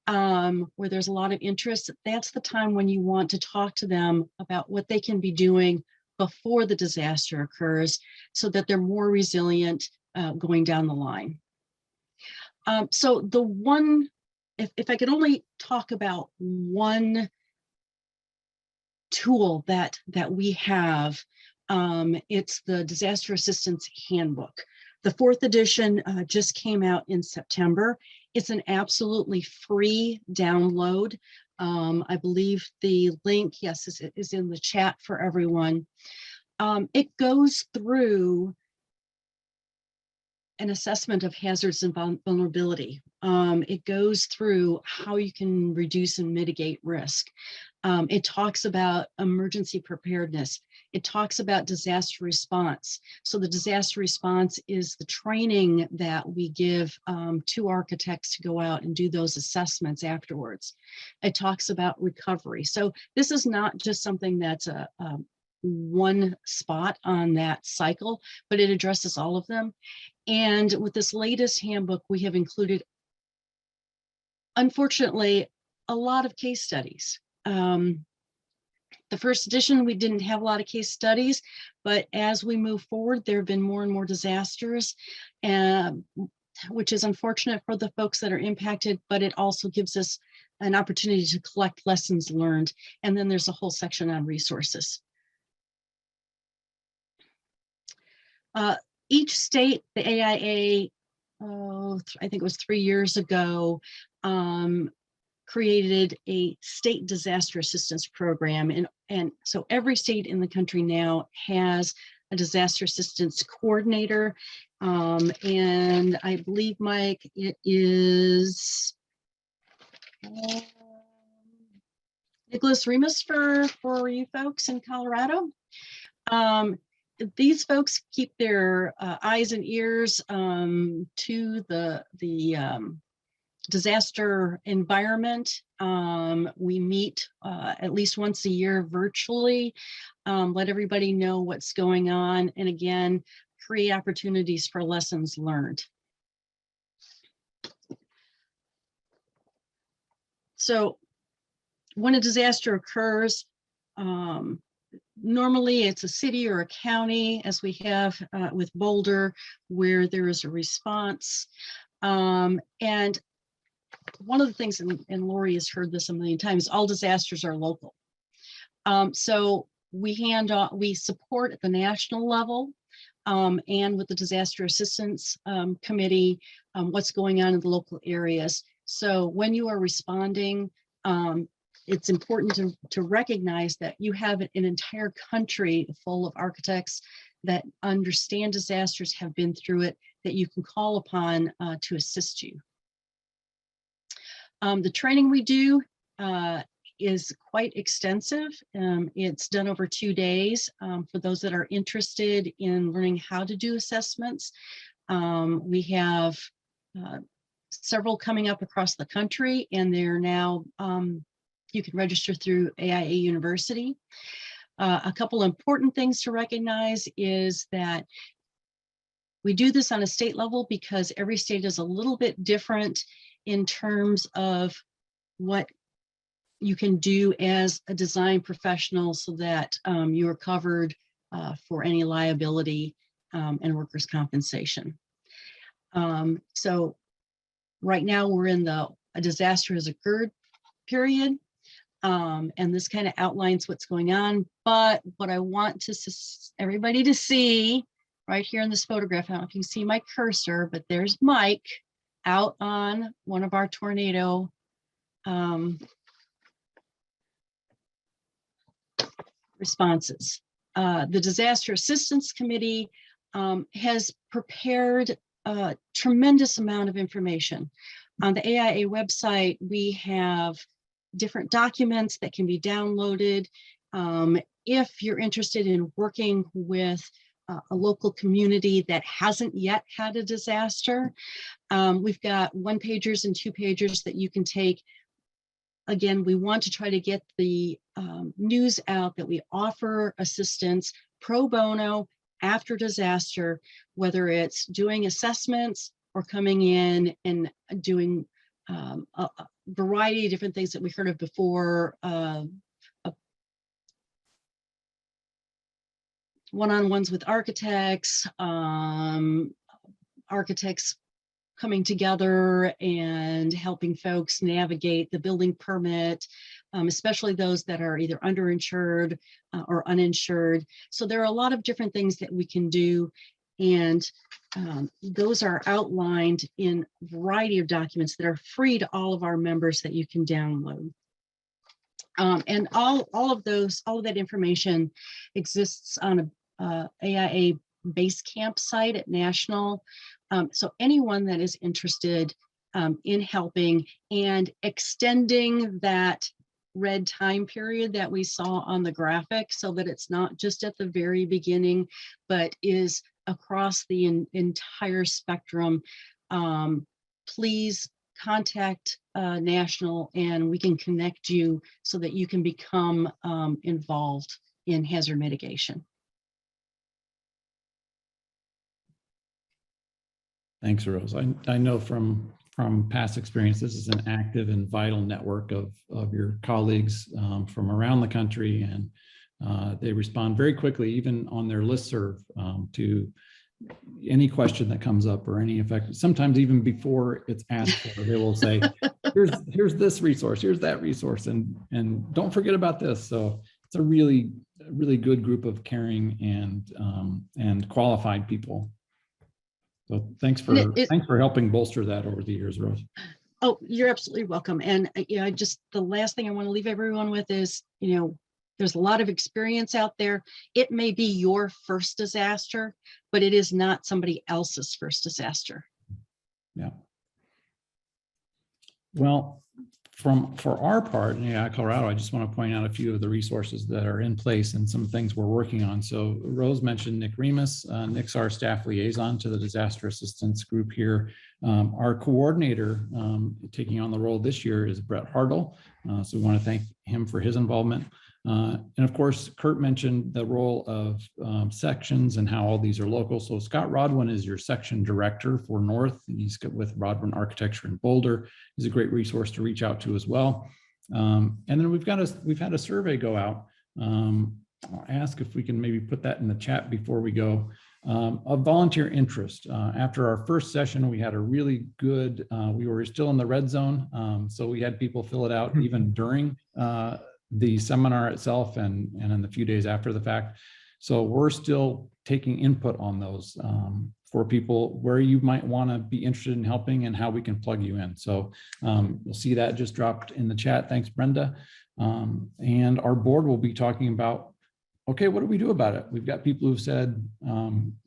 where there's a lot of interest, that's the time when you want to talk to them about what they can be doing before the disaster occurs so that they're more resilient going down the line. So the one, if I could only talk about one tool that we have, it's the Disaster Assistance Handbook. The 4th edition just came out in September. It's an absolutely free download. I believe the link, yes, is in the chat for everyone. It goes through an assessment of hazards and vulnerability. It goes through how you can reduce and mitigate risk. It talks about emergency preparedness. It talks about disaster response. So the disaster response is the training that we give to architects to go out and do those assessments afterwards. It talks about recovery. So this is not just something that's a one spot on that cycle, but it addresses all of them. And with this latest handbook, we have included, unfortunately, a lot of case studies. The first edition, we didn't have a lot of case studies, but as we move forward, there have been more and more disasters, which is unfortunate for the folks that are impacted, but it also gives us an opportunity to collect lessons learned. And then there's a whole section on resources. Each state, the AIA, I think it was 3 years ago, created a state disaster assistance program. And so every state in the country now has a disaster assistance coordinator. And I believe, Mike, it is Nicholas Remus for you folks in Colorado. These folks keep their eyes and ears to the disaster environment. We meet at least once a year virtually, let everybody know what's going on, and again, create opportunities for lessons learned. So when a disaster occurs, normally it's a city or a county, as we have with Boulder, where there is a response. And one of the things, and Lori has heard this a million times, all disasters are local. So we support at the national level and with the Disaster Assistance Committee, what's going on in the local areas. So when you are responding, it's important to recognize that you have an entire country full of architects that understand disasters, have been through it, that you can call upon to assist you. The training we do is quite extensive. It's done over 2 days for those that are interested in learning how to do assessments. We have several coming up across the country, and they're now, you can register through AIA University. A couple important things to recognize is that we do this on a state level because every state is a little bit different in terms of what you can do as a design professional so that you are covered for any liability and workers' compensation. So right now we're in a disaster has occurred period. And this kind of outlines what's going on. But what I want everybody to see right here in this photograph, I don't know if you can see my cursor, but there's Mike out on one of our tornado responses. The Disaster Assistance Committee has prepared a tremendous amount of information. On the AIA website, we have different documents that can be downloaded. If you're interested in working with a local community that hasn't yet had a disaster, we've got 1-pagers and 2-pagers that you can take. Again, we want to try to get the news out that we offer assistance pro bono after disaster, whether it's doing assessments or coming in and doing a variety of different things that we heard of before, one-on-ones with architects, architects coming together and helping folks navigate the building permit, especially those that are either underinsured or uninsured. So there are a lot of different things that we can do, and those are outlined in a variety of documents that are free to all of our members that you can download. And all of that information exists on a AIA base camp site at National. So anyone that is interested in helping and extending that red time period that we saw on the graphic, so that it's not just at the very beginning, but is across the entire spectrum, please contact National and we can connect you so that you can become involved in hazard mitigation. Thanks, Rose. I know from past experience, this is an active and vital network of your colleagues from around the country, and they respond very quickly, even on their listserv, to any question that comes up or any effect. Sometimes even before it's asked for, they will say, here's this resource, here's that resource, and don't forget about this. So it's a really good group of caring and qualified people. So thanks for helping bolster that over the years, Rose. Oh, you're absolutely welcome. And just the last thing I want to leave everyone with is, there's a lot of experience out there. It may be your first disaster, but it is not somebody else's first disaster. Yeah. Well, for our part in AIA Colorado, I just want to point out a few of the resources that are in place and some things we're working on. So Rose mentioned Nick Remus. Nick's our staff liaison to the disaster assistance group here. Our coordinator taking on the role this year is Brett Hartle. So we want to thank him for his involvement. And of course, Curt mentioned the role of sections and how all these are local. So Scott Rodwin is your section director for North. He's with Rodwin Architecture in Boulder. He's a great resource to reach out to as well. And then we've had a survey go out. I'll ask if we can maybe put that in the chat before we go. Of volunteer interest. After our first session, we had a really good, we were still in the red zone. So we had people fill it out even during the seminar itself and in the few days after the fact. So we're still taking input on those for people where you might want to be interested in helping and how we can plug you in. So you'll see that just dropped in the chat. Thanks, Brenda. And our board will be talking about, okay, what do we do about it? We've got people who've said,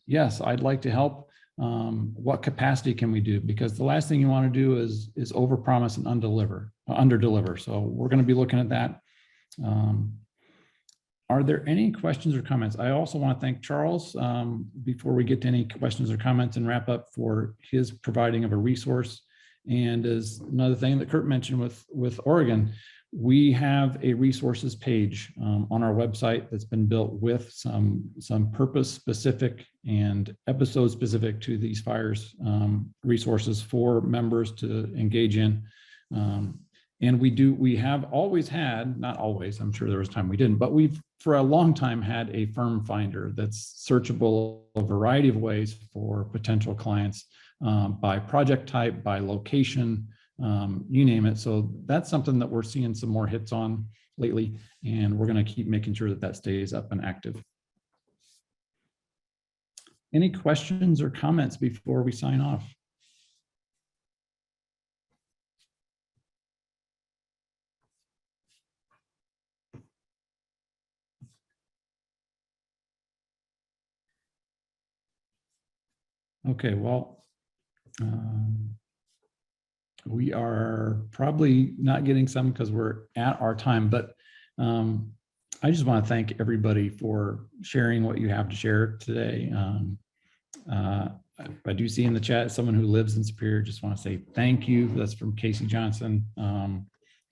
yes, I'd like to help. what capacity can we do? Because the last thing you want to do is overpromise and underdeliver. So we're going to be looking at that. Are there any questions or comments? I also want to thank Charles before we get to any questions or comments and wrap up for his providing of a resource. And as another thing that Curt mentioned with Oregon, we have a resources page on our website that's been built with some purpose specific and episode specific to these fires resources for members to engage in. And we have always had, not always, I'm sure there was a time we didn't, but we've for a long time had a firm finder that's searchable a variety of ways for potential clients by project type, by location, you name it. So that's something that we're seeing some more hits on lately, and we're going to keep making sure that that stays up and active. Any questions or comments before we sign off? Okay, well, we are probably not getting some because we're at our time, but I just want to thank everybody for sharing what you have to share today. I do see in the chat someone who lives in Superior. Just want to say thank you. That's from Casey Johnson.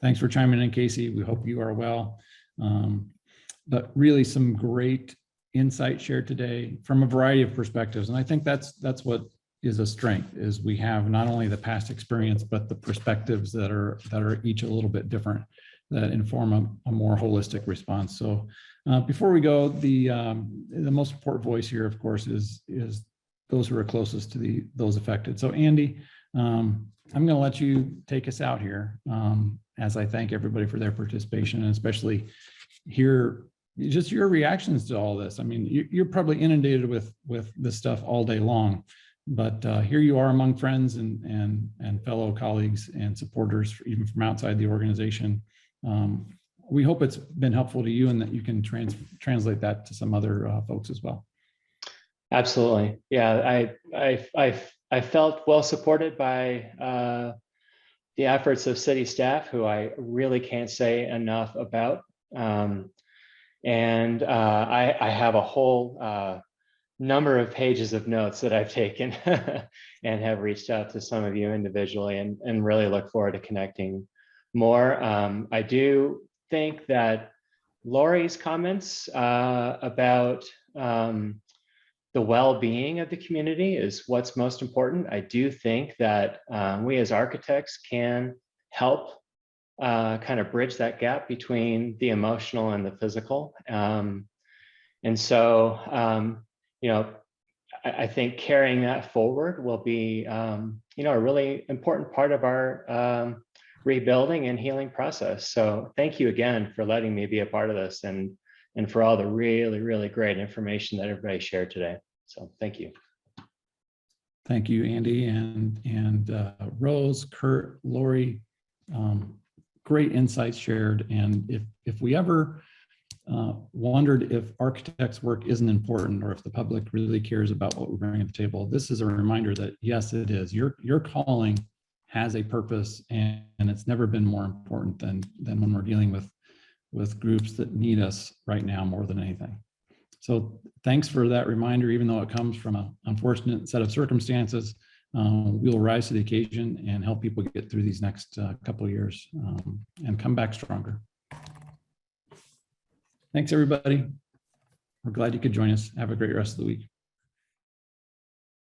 Thanks for chiming in, Casey. We hope you are well. But really some great insight shared today from a variety of perspectives. And I think that's what is a strength, is we have not only the past experience, but the perspectives that are each a little bit different that inform a more holistic response. So before we go, the most important voice here, of course, is those who are closest to those affected. So Andy, I'm going to let you take us out here as I thank everybody for their participation, and especially here, just your reactions to all this. I mean, you're probably inundated with this stuff all day long, but here you are among friends and fellow colleagues and supporters, even from outside the organization. We hope it's been helpful to you and that you can translate that to some other folks as well. Absolutely. Yeah, I felt well supported by the efforts of city staff, who I really can't say enough about. And I have a whole number of pages of notes that I've taken and have reached out to some of you individually, and really look forward to connecting more. I do think that Lori's comments about the well-being of the community is what's most important. I do think that we as architects can help kind of bridge that gap between the emotional and the physical. And so, you know, I think carrying that forward will be, you know, a really important part of our rebuilding and healing process. So thank you again for letting me be a part of this, and for all the really, really great information that everybody shared today. So thank you. Thank you, Andy, and Rose, Curt, Lori. Great insights shared. And if we ever wondered if architects' work isn't important, or if the public really cares about what we bring to the table, this is a reminder that yes, it is. Your calling has a purpose, and it's never been more important than when we're dealing with groups that need us right now more than anything. So thanks for that reminder, even though it comes from an unfortunate set of circumstances. We'll rise to the occasion and help people get through these next couple of years and come back stronger. Thanks, everybody. We're glad you could join us. Have a great rest of the week.